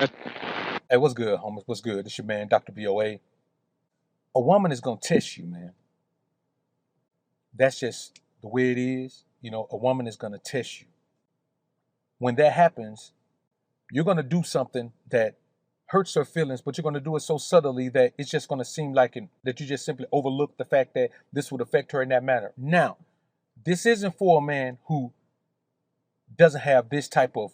Hey, what's good, homies? What's good? This your man, Dr. BOA. A woman is gonna test you, man. That's just the way it is. A woman is gonna test you. When that happens, you're gonna do something that hurts her feelings, but you're gonna do it so subtly that it's just gonna seem like that you just simply overlook the fact that this would affect her in that manner. Now, this isn't for a man who doesn't have this type of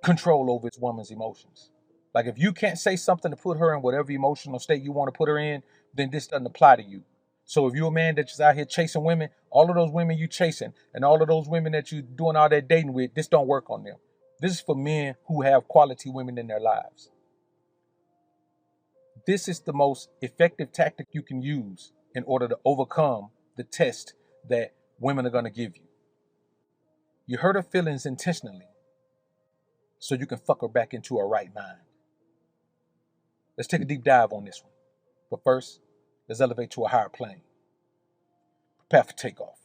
control over his woman's emotions. Like if you can't say something to put her in whatever emotional state you want to put her in, then this doesn't apply to you. So if you're a man that's just out here chasing women, all of those women you chasing and all of those women that you doing all that dating with, this don't work on them. This is for men who have quality women in their lives. This is the most effective tactic you can use in order to overcome the test that women are going to give you. You hurt her feelings intentionally so you can fuck her back into her right mind. Let's take a deep dive on this one. But first, let's elevate to a higher plane. Prepare for takeoff.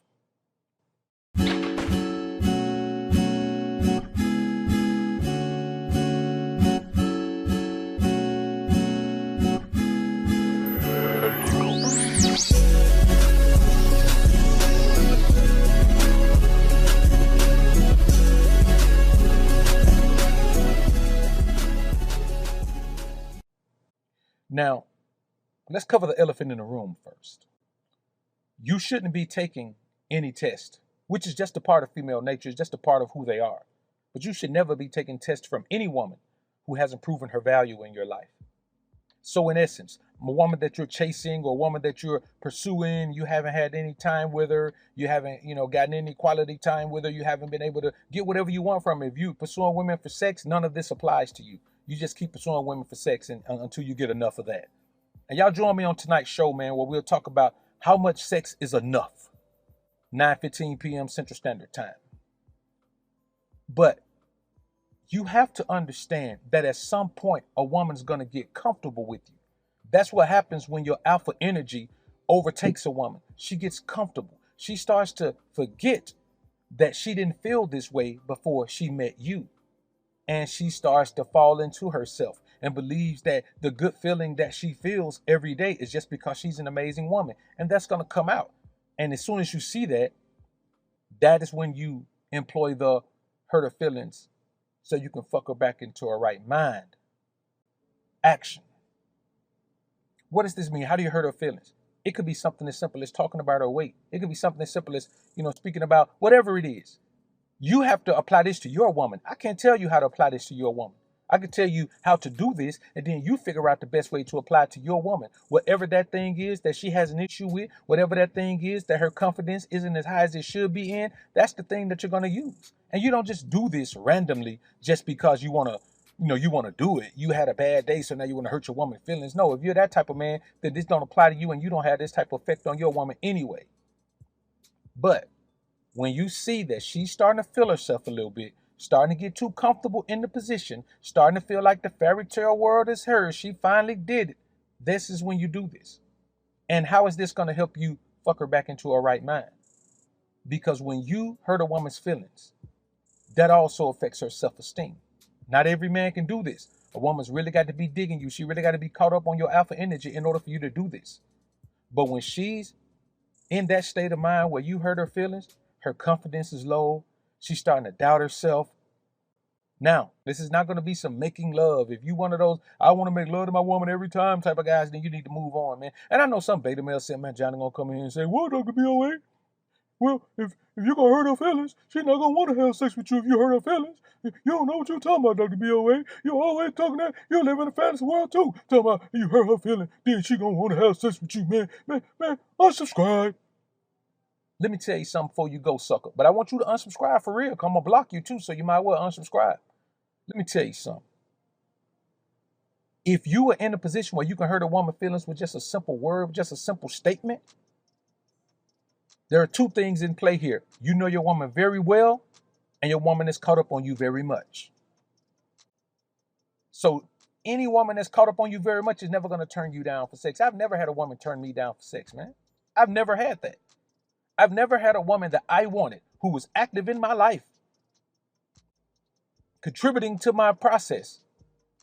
Now, let's cover the elephant in the room first. You shouldn't be taking any test, which is just a part of female nature, it's just a part of who they are. But you should never be taking tests from any woman who hasn't proven her value in your life. So in essence, a woman that you're chasing or a woman that you're pursuing, you haven't had any time with her, you haven't, gotten any quality time with her, you haven't been able to get whatever you want from her. If you pursuing women for sex, none of this applies to you. You just keep pursuing women for sex until you get enough of that. And y'all join me on tonight's show, man, where we'll talk about how much sex is enough. 9:15 p.m. Central Standard Time. But you have to understand that at some point, a woman's going to get comfortable with you. That's what happens when your alpha energy overtakes a woman. She gets comfortable. She starts to forget that she didn't feel this way before she met you. And she starts to fall into herself and believes that the good feeling that she feels every day is just because she's an amazing woman. And that's going to come out. And as soon as you see that, that is when you employ the hurt her feelings so you can fuck her back into her right mind. Action. What does this mean? How do you hurt her feelings? It could be something as simple as talking about her weight. It could be something as simple as, speaking about whatever it is. You have to apply this to your woman. I can't tell you how to apply this to your woman. I can tell you how to do this, and then you figure out the best way to apply it to your woman. Whatever that thing is that she has an issue with, whatever that thing is that her confidence isn't as high as it should be in, that's the thing that you're going to use. And you don't just do this randomly just because you want to do it. You had a bad day, so now you want to hurt your woman's feelings. No, if you're that type of man, then this don't apply to you, and you don't have this type of effect on your woman anyway. But when you see that she's starting to feel herself a little bit, starting to get too comfortable in the position, starting to feel like the fairy tale world is hers, she finally did it. This is when you do this. And how is this going to help you fuck her back into her right mind? Because when you hurt a woman's feelings, that also affects her self-esteem. Not every man can do this. A woman's really got to be digging you. She really got to be caught up on your alpha energy in order for you to do this. But when she's in that state of mind where you hurt her feelings, her confidence is low, she's starting to doubt herself. Now, this is not going to be some making love. If you one of those, I want to make love to my woman every time type of guys, then you need to move on, man. And I know some beta males say, man, Johnny gonna come in here and say, well, Dr. BOA, well, if you're going to hurt her feelings, she's not going to want to have sex with you if you hurt her feelings. You don't know what you're talking about, Dr. BOA. You're always talking that. You live in a fantasy world, too. Talking about you hurt her feelings, then she going to want to have sex with you, man. Man, unsubscribe. Let me tell you something before you go, sucker. But I want you to unsubscribe for real, because I'm going to block you, too, so you might well unsubscribe. Let me tell you something. If you are in a position where you can hurt a woman's feelings with just a simple word, just a simple statement, there are two things in play here. You know your woman very well, and your woman is caught up on you very much. So any woman that's caught up on you very much is never going to turn you down for sex. I've never had a woman turn me down for sex, man. I've never had that. I've never had a woman that I wanted who was active in my life, contributing to my process,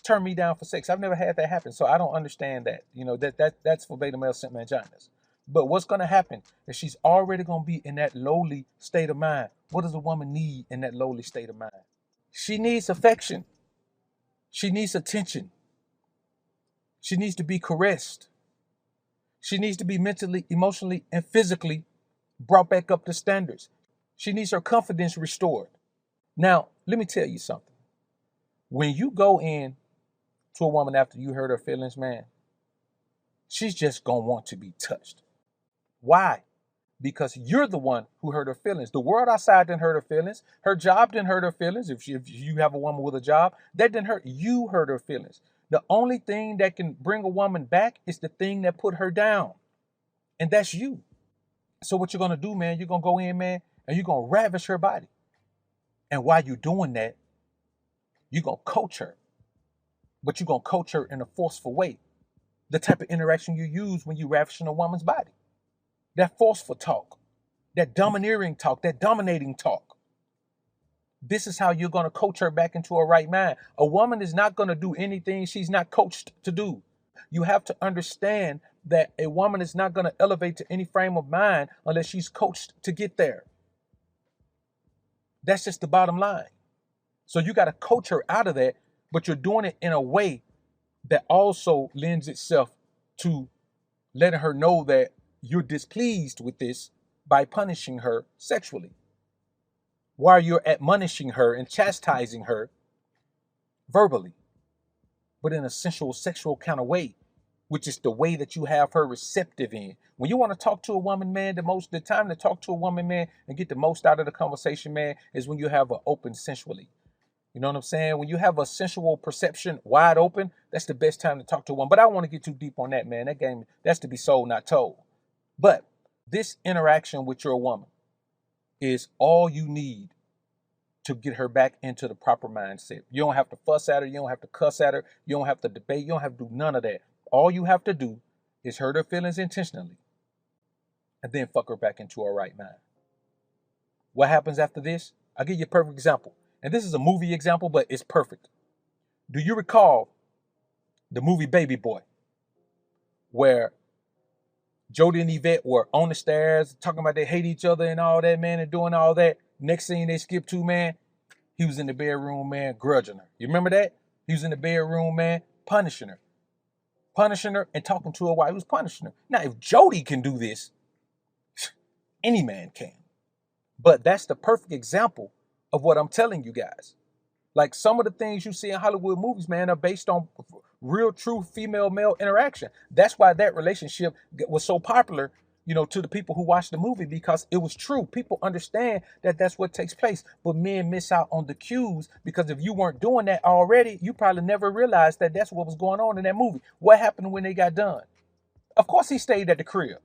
turn me down for sex. I've never had that happen, so I don't understand that. That's for beta male simp manginas. But what's gonna happen is she's already gonna be in that lowly state of mind. What does a woman need in that lowly state of mind? She needs affection. She needs attention. She needs to be caressed. She needs to be mentally, emotionally, and physically brought back up to standards. She needs her confidence restored. Now, let me tell you something. When you go in to a woman after you hurt her feelings, man, she's just going to want to be touched. Why? Because you're the one who hurt her feelings. The world outside didn't hurt her feelings. Her job didn't hurt her feelings. If you have a woman with a job, that didn't hurt. You hurt her feelings. The only thing that can bring a woman back is the thing that put her down. And that's you. So what you're going to do, man, you're going to go in, man, and you're going to ravish her body. And while you're doing that, you're going to coach her. But you're going to coach her in a forceful way. The type of interaction you use when you're ravishing a woman's body. That forceful talk. That domineering talk. That dominating talk. This is how you're going to coach her back into her right mind. A woman is not going to do anything she's not coached to do. You have to understand that a woman is not going to elevate to any frame of mind unless she's coached to get there. That's just the bottom line. So you got to coach her out of that, but you're doing it in a way that also lends itself to letting her know that you're displeased with this by punishing her sexually, while you're admonishing her and chastising her verbally, but in a sensual, sexual kind of way, which is the way that you have her receptive in. When you want to talk to a woman, man, the time to talk to a woman, man, and get the most out of the conversation, man, is when you have her open sensually. You know what I'm saying? When you have a sensual perception wide open, that's the best time to talk to one. But I don't want to get too deep on that, man. That game, that's to be sold, not told. But this interaction with your woman is all you need to get her back into the proper mindset. You don't have to fuss at her. You don't have to cuss at her. You don't have to debate. You don't have to do none of that. All you have to do is hurt her feelings intentionally and then fuck her back into her right mind. What happens after this? I'll give you a perfect example. And this is a movie example, but it's perfect. Do you recall the movie Baby Boy, where Jody and Yvette were on the stairs talking about they hate each other and all that, man, and doing all that? Next scene they skip to, man, he was in the bedroom, man, grudging her. You remember that? He was in the bedroom, man, punishing her and talking to her while he was punishing her. Now, if Jody can do this, any man can. But that's the perfect example of what I'm telling you guys. Like, some of the things you see in Hollywood movies, man, are based on real, true female-male interaction. That's why that relationship was so popular, to the people who watched the movie, because it was true. People understand that that's what takes place. But men miss out on the cues, because if you weren't doing that already, you probably never realized that that's what was going on in that movie. What happened when they got done? Of course, he stayed at the crib.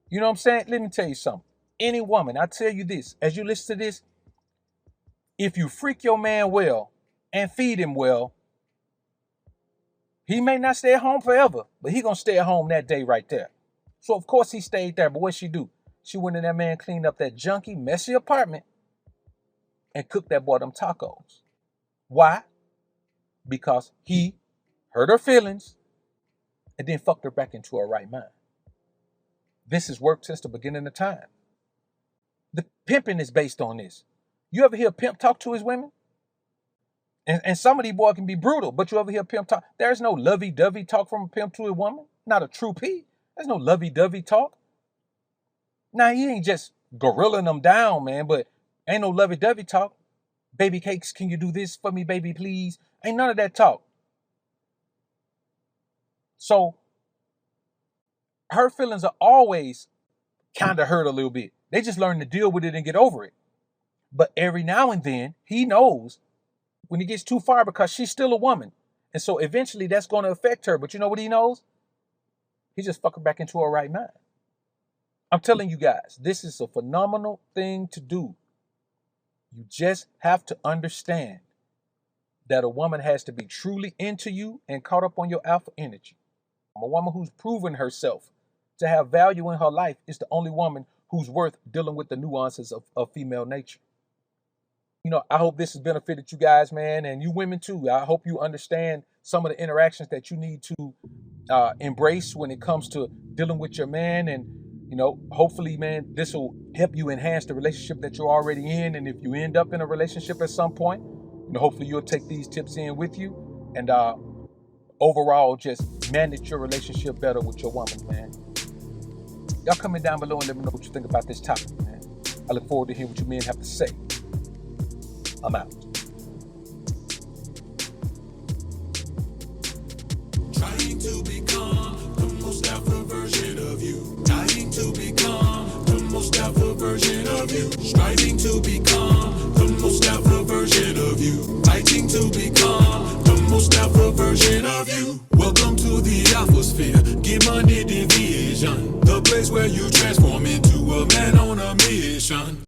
You know what I'm saying? Let me tell you something. Any woman, I tell you this, as you listen to this, if you freak your man well and feed him well, he may not stay at home forever, but he gonna stay at home that day right there. So of course he stayed there, but what'd she do? She went in that man, cleaned up that junky, messy apartment and cooked that boy them tacos. Why? Because he hurt her feelings and then fucked her back into her right mind. This has worked since the beginning of time. The pimping is based on this. You ever hear a pimp talk to his women? And some of these boys can be brutal, but you ever hear a pimp talk? There's no lovey-dovey talk from a pimp to a woman. Not a true P. There's no lovey-dovey talk. Now, he ain't just gorillaing them down, man, but ain't no lovey-dovey talk. Baby cakes, can you do this for me, baby, please? Ain't none of that talk. So, her feelings are always kind of hurt a little bit. They just learn to deal with it and get over it. But every now and then, he knows when he gets too far, because she's still a woman. And so eventually that's going to affect her. But you know what he knows? He just fuck her back into her right mind. I'm telling you guys, this is a phenomenal thing to do. You just have to understand that a woman has to be truly into you and caught up on your alpha energy. A woman who's proven herself to have value in her life is the only woman who's worth dealing with the nuances of female nature. I hope this has benefited you guys, man, and you women too. I hope you understand some of the interactions that you need to embrace when it comes to dealing with your man. And hopefully, man, this will help you enhance the relationship that you're already in. And if you end up in a relationship at some point, hopefully you'll take these tips in with you, and overall just manage your relationship better with your woman, man. Y'all comment down below and let me know what you think about this topic, man. I look forward to hearing what you men have to say. I'm out. Trying to become the most alpha version of you. Trying to become the most alpha version of you. Striving to become the most alpha version of you. Fighting to become the most alpha version of you. Welcome to the alpha sphere. Get money division. The place where you transform into a man on a mission.